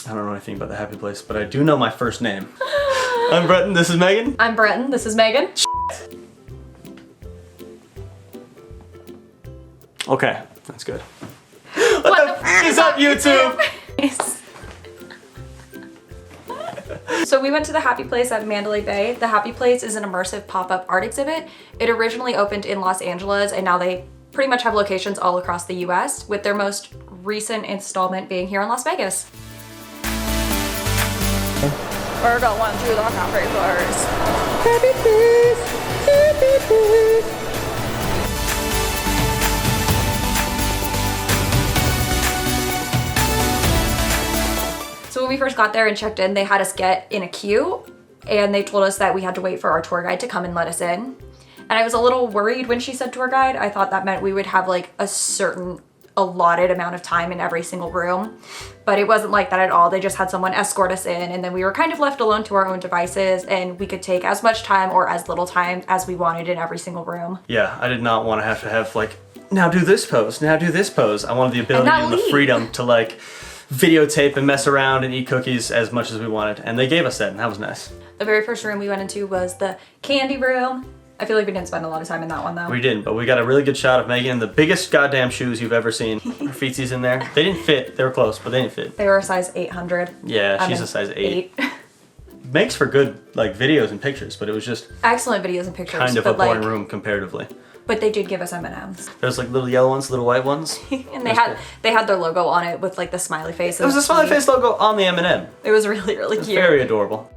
I don't know anything about the happy place, but I do know my first name. I'm Bretton, this is Megan. I'm Bretton, this is Megan. Okay, that's good. What the f is up, YouTube? So we went to the Happy Place at Mandalay Bay. The Happy Place is an immersive pop-up art exhibit. It originally opened in Los Angeles, and now they pretty much have locations all across the US, with their most recent installment being here in Las Vegas. We're going to the Happy Place. Happy Place, Happy Place. So when we first got there and checked in, they had us get in a queue, and they told us that we had to wait for our tour guide to come and let us in. And I was a little worried when she said tour guide. I thought that meant we would have like a certain allotted amount of time in every single room, but it wasn't like that at all. They just had someone escort us in, and then we were kind of left alone to our own devices, and we could take as much time or as little time as we wanted in every single room. Yeah, I did not want to have like, now do this pose, now do this pose. I wanted the ability and the freedom to like videotape and mess around and eat cookies as much as we wanted, and they gave us that, and that was nice. The very first room we went into was the candy room. I feel like we didn't spend a lot of time in that one though. We didn't, but we got a really good shot of Megan in the biggest goddamn shoes you've ever seen. Her feetsies in there. They didn't fit. They were close, but they didn't fit. They were a size 800. Yeah, she's a size 8. Makes for good like videos and pictures, but it was just excellent videos and pictures. Kind of a boring room comparatively. But they did give us M&Ms. There's like little yellow ones, little white ones. And they had their logo on it with like the smiley face. It was a smiley face logo on the M&M. It was really, really cute. Very adorable.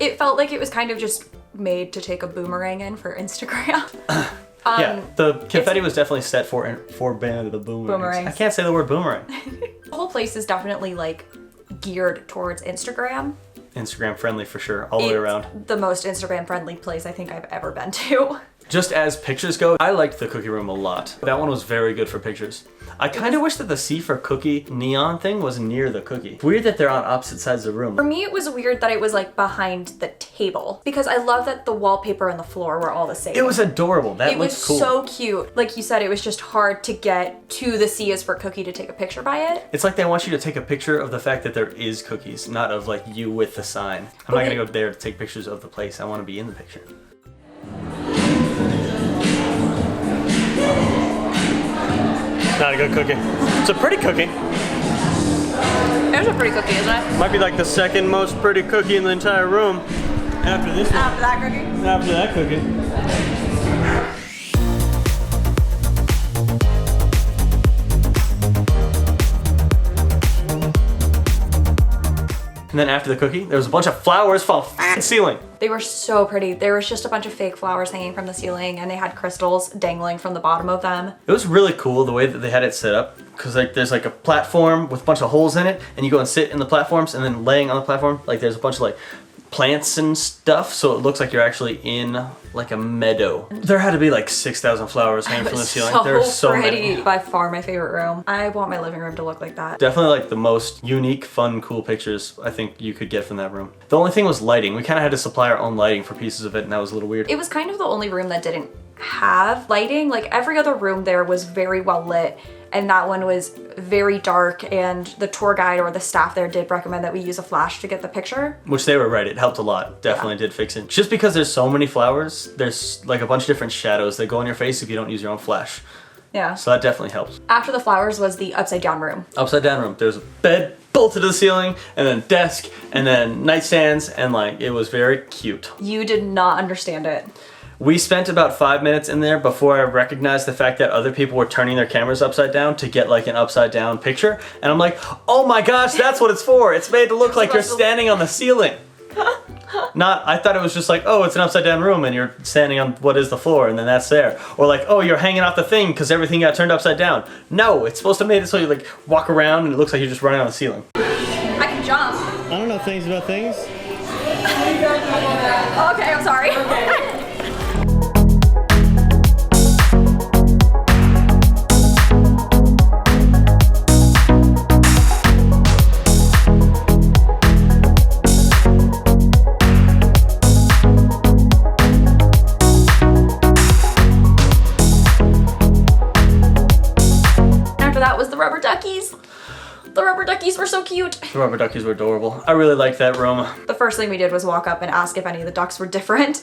It felt like it was kind of just made to take a boomerang in for Instagram. Yeah, the confetti was definitely set for the boomerangs. I can't say the word boomerang. The whole place is definitely like geared towards Instagram. Instagram friendly for sure, all the way around. The most Instagram friendly place I think I've ever been to. Just as pictures go, I liked the cookie room a lot. That one was very good for pictures. I kind of wish that the C for cookie neon thing was near the cookie. Weird that they're on opposite sides of the room. For me, it was weird that it was like behind the table, because I love that the wallpaper and the floor were all the same. It was adorable. That looks cool. It was so cute. Like you said, it was just hard to get to the C is for cookie to take a picture by it. It's like they want you to take a picture of the fact that there is cookies, not of like you with the sign. I'm not gonna go there to take pictures of the place. I want to be in the picture. Not a good cookie. It's a pretty cookie. It's a pretty cookie, isn't it? Might be like the second most pretty cookie in the entire room. After this one. After that cookie? After that cookie. And then after the cookie, there was a bunch of flowers from the ceiling. They were so pretty. There was just a bunch of fake flowers hanging from the ceiling, and they had crystals dangling from the bottom of them. It was really cool the way that they had it set up, because like there's like a platform with a bunch of holes in it, and you go and sit in the platforms, and then laying on the platform, like there's a bunch of like plants and stuff, so it looks like you're actually in like a meadow. There had to be like 6,000 flowers hanging from the ceiling. There were so many. By far my favorite room. I want my living room to look like that. Definitely like the most unique, fun, cool pictures I think you could get from that room. The only thing was lighting. We kind of had to supply our own lighting for pieces of it, and that was a little weird. It was kind of the only room that didn't have lighting. Like every other room there was very well lit, and that one was very dark, and the tour guide or the staff there did recommend that we use a flash to get the picture. Which they were right, it helped a lot. Definitely did fix it. Just because there's so many flowers, there's like a bunch of different shadows that go on your face if you don't use your own flash. Yeah. So that definitely helps. After the flowers was the upside down room. Upside down room. There's a bed bolted to the ceiling, and then desk, and then nightstands, and like it was very cute. You did not understand it. We spent about 5 minutes in there before I recognized the fact that other people were turning their cameras upside down to get like an upside down picture. And I'm like, oh my gosh, that's what it's for. It's made to look like you're standing on the ceiling. I thought it was just like, oh, it's an upside down room and you're standing on what is the floor and then that's there. Or like, oh, you're hanging off the thing because everything got turned upside down. No, it's supposed to make it so you like walk around and it looks like you're just running on the ceiling. I can jump. I don't know things about things. Okay, I'm sorry. After that was the rubber duckies. The rubber duckies were so cute. The rubber duckies were adorable. I really liked that room. The first thing we did was walk up and ask if any of the ducks were different.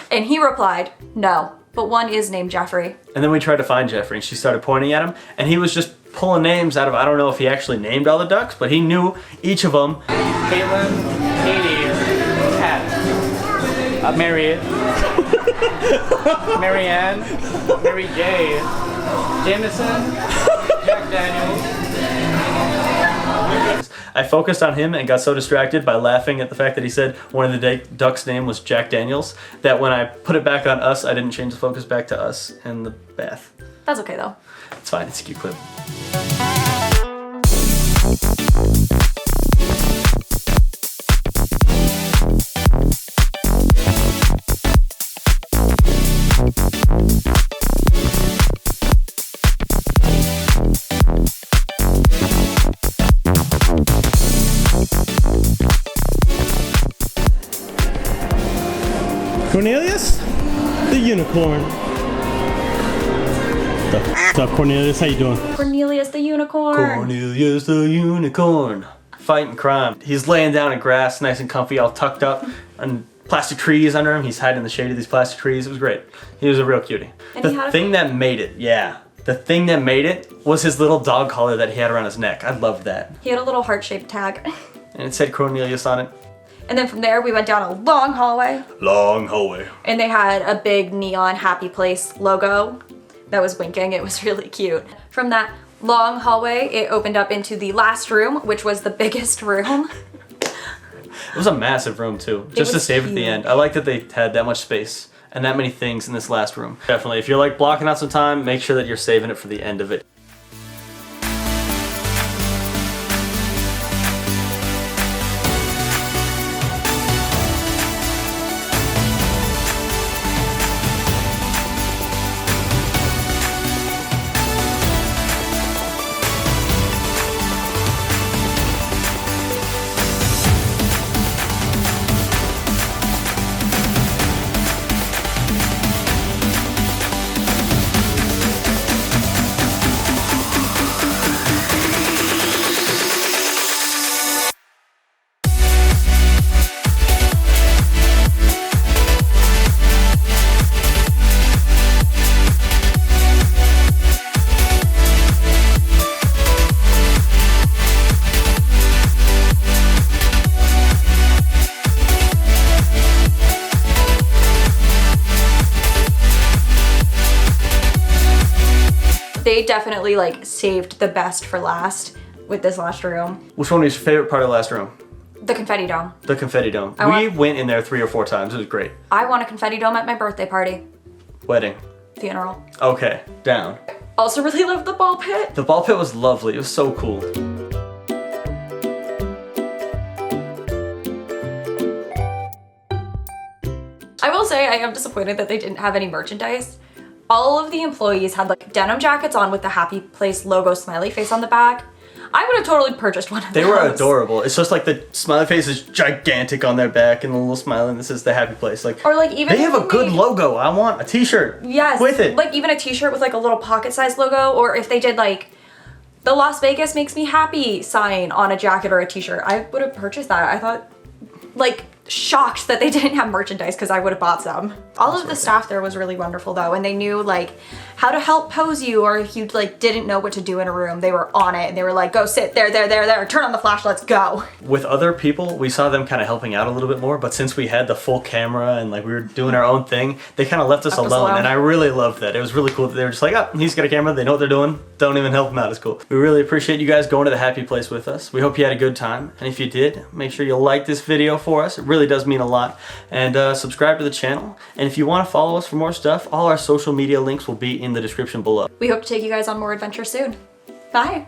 And he replied, no, but one is named Jeffrey. And then we tried to find Jeffrey and she started pointing at him and he was just pulling names out of, I don't know if he actually named all the ducks, but he knew each of them. Caitlin, Katie, Kat, Marriott, Marianne, Mary J, Jameson, Jack Daniels. I focused on him and got so distracted by laughing at the fact that he said one of the ducks' name was Jack Daniels that when I put it back on us, I didn't change the focus back to us and the bath. That's okay though. It's fine, it's a cute clip. Cornelius, the unicorn. What's up, Cornelius? How you doing? Cornelius the unicorn. Cornelius the unicorn. Fighting crime. He's laying down in grass, nice and comfy, all tucked up, and plastic trees under him. He's hiding in the shade of these plastic trees. It was great. He was a real cutie. And the thing that made it, the thing that made it was his little dog collar that he had around his neck. I loved that. He had a little heart-shaped tag. And it said Cornelius on it. And then from there, we went down a long hallway. Long hallway. And they had a big neon Happy Place logo that was winking. It was really cute. From that long hallway, it opened up into the last room, which was the biggest room. It was a massive room too, just to save at the end. I like that they had that much space and that many things in this last room. Definitely, if you're like blocking out some time, make sure that you're saving it for the end of it. They definitely like saved the best for last with this last room. Which one was your favorite part of the last room? The Confetti Dome. The Confetti Dome. We went in there 3 or 4 times. It was great. I want a Confetti Dome at my birthday party. Wedding. Funeral. Okay, down. Also really loved the ball pit. The ball pit was lovely. It was so cool. I will say I am disappointed that they didn't have any merchandise. All of the employees had like denim jackets on with the Happy Place logo smiley face on the back. I would have totally purchased one of those. They were adorable. It's just like the smiley face is gigantic on their back and the little smile and this is the Happy Place. Like, or like even they have a good logo. I want a t-shirt. Yes. With it. Like even a t-shirt with like a little pocket-sized logo, or if they did like the Las Vegas makes me happy sign on a jacket or a t-shirt, I would have purchased that. I thought, like, shocked that they didn't have merchandise because I would have bought some. All of the staff there was really wonderful though, and they knew like how to help pose you, or if you like didn't know what to do in a room, they were on it and they were like, go sit there, turn on the flash, let's go. With other people, we saw them kind of helping out a little bit more, but since we had the full camera and like we were doing our own thing, they kind of left us alone, and I really loved that. It was really cool that they were just like, oh, he's got a camera, they know what they're doing, don't even help him out, it's cool. We really appreciate you guys going to the Happy Place with us. We hope you had a good time, and if you did, make sure you like this video for us. It really really does mean a lot. And subscribe to the channel. And if you want to follow us for more stuff, all our social media links will be in the description below. We hope to take you guys on more adventures soon. Bye.